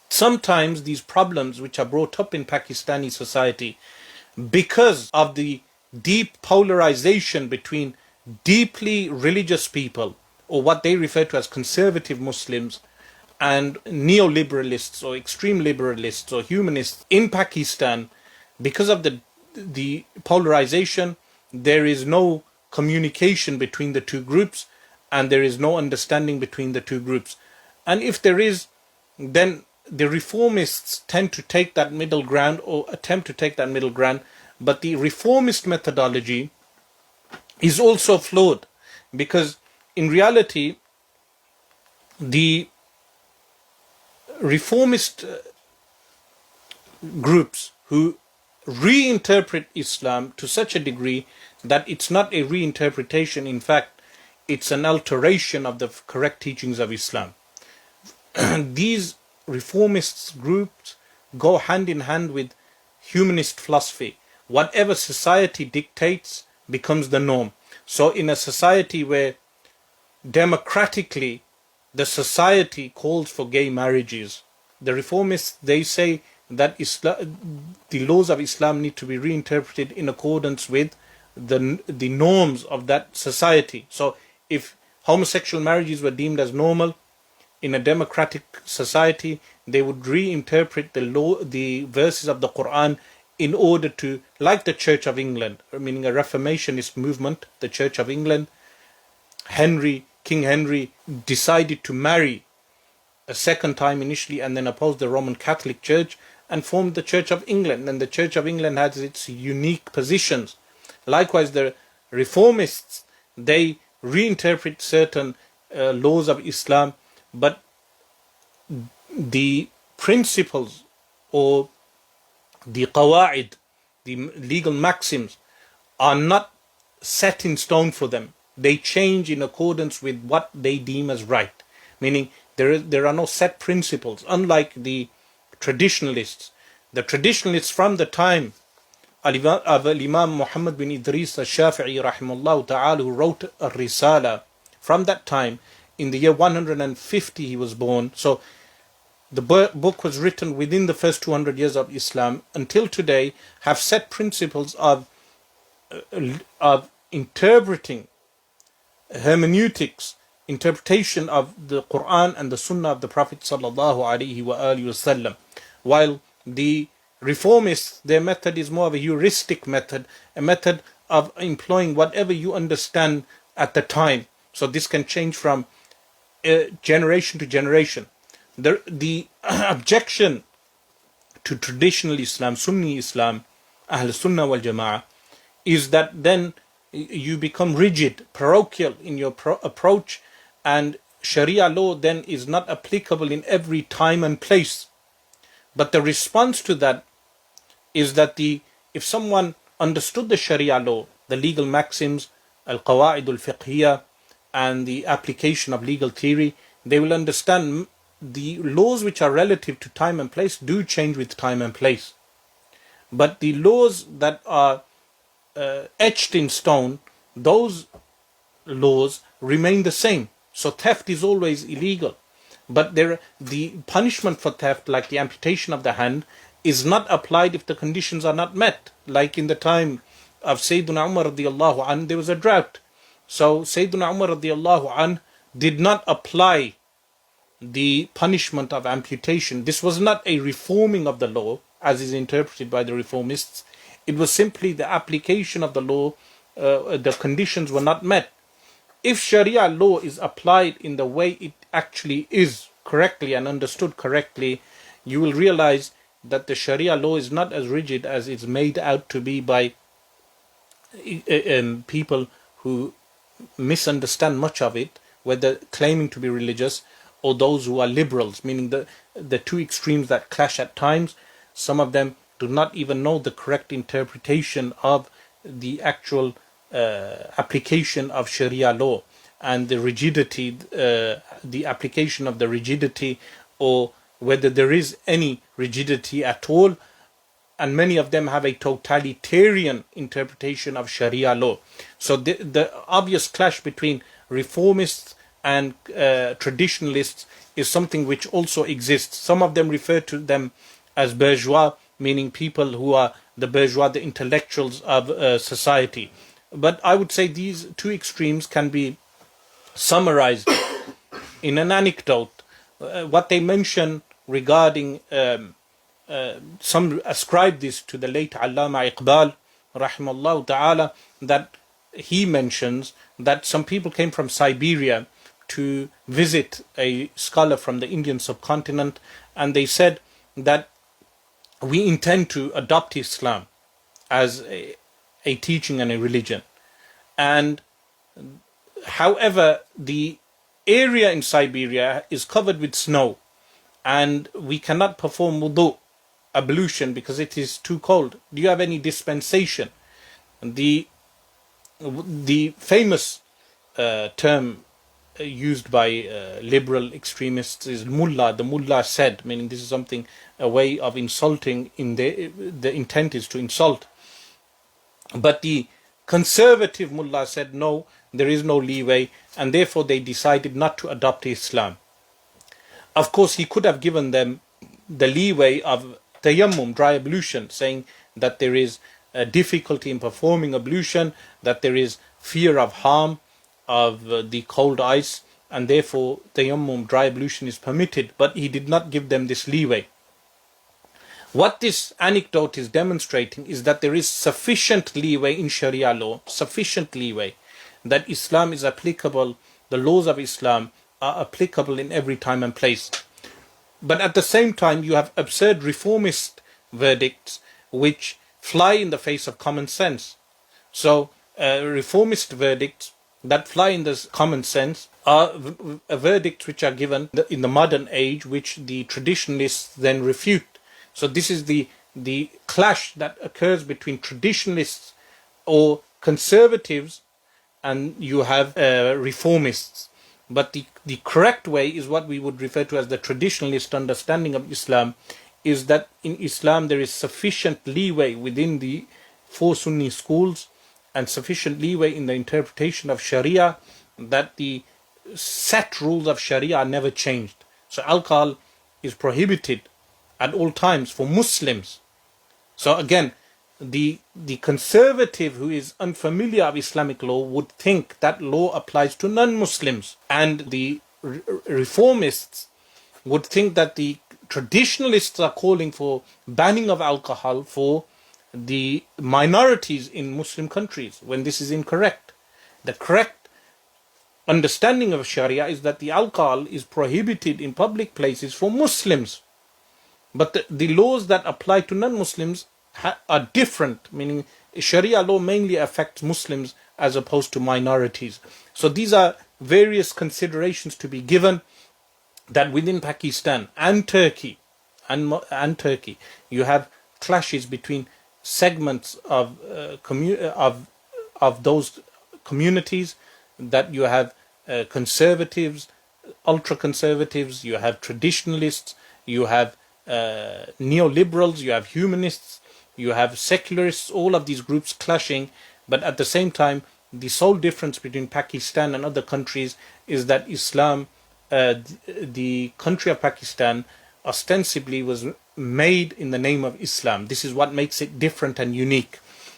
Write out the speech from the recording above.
Sometimes these problems which are brought up in Pakistani society because of the deep polarization between deeply religious people, or what they refer to as conservative Muslims, and neoliberalists or extreme liberalists or humanists in Pakistan, because of the polarization, there is no communication between the two groups, and there is no understanding between the two groups. And if there is, then the reformists tend to take that middle ground, or attempt to take that middle ground. But the reformist methodology is also flawed, because in reality the reformist groups who reinterpret Islam to such a degree that it's not a reinterpretation, in fact it's an alteration of the correct teachings of Islam. These reformist groups go hand in hand with humanist philosophy. Whatever society dictates becomes the norm. So in a society where democratically the society calls for gay marriages, the reformists, they say that the laws of Islam need to be reinterpreted in accordance with the norms of that society. So if homosexual marriages were deemed as normal in a democratic society, they would reinterpret the verses of the Quran in order to, like the Church of England, meaning a Reformationist movement, the Church of England, King Henry decided to marry a second time initially, and then opposed the Roman Catholic Church and formed the Church of England. And the Church of England has its unique positions. Likewise, the Reformists, they reinterpret certain laws of Islam, but the principles or the qawa'id, the legal maxims, are not set in stone for them. They change in accordance with what they deem as right. Meaning there are no set principles, unlike the traditionalists. The traditionalists from the time of Imam Muhammad bin Idris al-Shafi'i rahimahullah ta'ala, who wrote a risala, from that time, in the year 150 he was born. So the book was written within the first 200 years of Islam, until today, have set principles of interpreting, hermeneutics, interpretation of the Quran and the Sunnah of the Prophet sallallahu alaihi wasallam. While the reformists, their method is more of a heuristic method, a method of employing whatever you understand at the time. So this can change from generation to generation. The objection to traditional Islam, Sunni Islam, Ahl Sunnah wal Jama'ah, is that then you become rigid, parochial in your approach, and Sharia law then is not applicable in every time and place. But the response to that is that if someone understood the Sharia law, the legal maxims, al-qawa'id al-fiqhiyah, and the application of legal theory, they will understand the laws which are relative to time and place do change with time and place. But the laws that are etched in stone, those laws remain the same. So theft is always illegal. But the punishment for theft, like the amputation of the hand, is not applied if the conditions are not met. Like in the time of Sayyidina Umar radiallahu anh, there was a drought. So Sayyidina Umar radiallahu anh did not apply the punishment of amputation. This was not a reforming of the law, as is interpreted by the reformists. It was simply the application of the law. The conditions were not met. If Sharia law is applied in the way it actually is, correctly and understood correctly, you will realize that the Sharia law is not as rigid as it's made out to be by people who misunderstand much of it, whether claiming to be religious or those who are liberals, meaning the two extremes that clash at times. Some of them do not even know the correct interpretation of the actual application of Sharia law, and the rigidity, the application of the rigidity, or whether there is any rigidity at all. And many of them have a totalitarian interpretation of Sharia law. So the obvious clash between reformists and traditionalists is something which also exists. Some of them refer to them as bourgeois, meaning people who are the bourgeois, the intellectuals of society. But I would say these two extremes can be summarized in an anecdote. What they mention regarding, some ascribe this to the late Allama Iqbal, rahimallahu ta'ala, that he mentions that some people came from Siberia to visit a scholar from the Indian subcontinent, and they said that we intend to adopt Islam as a teaching and a religion. And however, the area in Siberia is covered with snow, and we cannot perform wudu, ablution, because it is too cold. Do you have any dispensation? The famous term used by liberal extremists is mullah. The mullah said, meaning this is something, a way of insulting. In the intent is to insult. But the conservative mullah said no, there is no leeway, and therefore they decided not to adopt Islam. Of course, he could have given them the leeway of tayammum, dry ablution, saying that there is a difficulty in performing ablution, that there is fear of harm of the cold ice, and therefore tayammum, dry ablution, is permitted. But he did not give them this leeway. What this anecdote is demonstrating is that there is sufficient leeway in Sharia law, sufficient leeway, that Islam is applicable, the laws of Islam are applicable in every time and place. But at the same time, you have absurd reformist verdicts which fly in the face of common sense. So reformist verdicts that fly in this common sense are verdicts which are given in the modern age, which the traditionalists then refute. So this is the clash that occurs between traditionalists or conservatives, and you have reformists. But the correct way is what we would refer to as the traditionalist understanding of Islam, is that in Islam there is sufficient leeway within the four Sunni schools and sufficient leeway in the interpretation of Sharia that the set rules of Sharia are never changed. So alcohol is prohibited at all times for Muslims. So again, the conservative who is unfamiliar of Islamic law would think that law applies to non-Muslims, and the reformists would think that the traditionalists are calling for banning of alcohol for the minorities in Muslim countries, when this is incorrect. The correct understanding of Sharia is that the alcohol is prohibited in public places for Muslims. But the laws that apply to non-Muslims are different, meaning Sharia law mainly affects Muslims as opposed to minorities. So these are various considerations to be given, that within Pakistan and Turkey, you have clashes between segments of those communities, that you have conservatives, ultra-conservatives, you have traditionalists, you have neoliberals, you have humanists, you have secularists, all of these groups clashing. But at the same time, the sole difference between Pakistan and other countries is that Islam, the country of Pakistan, ostensibly was made in the name of Islam. This is what makes it different and unique.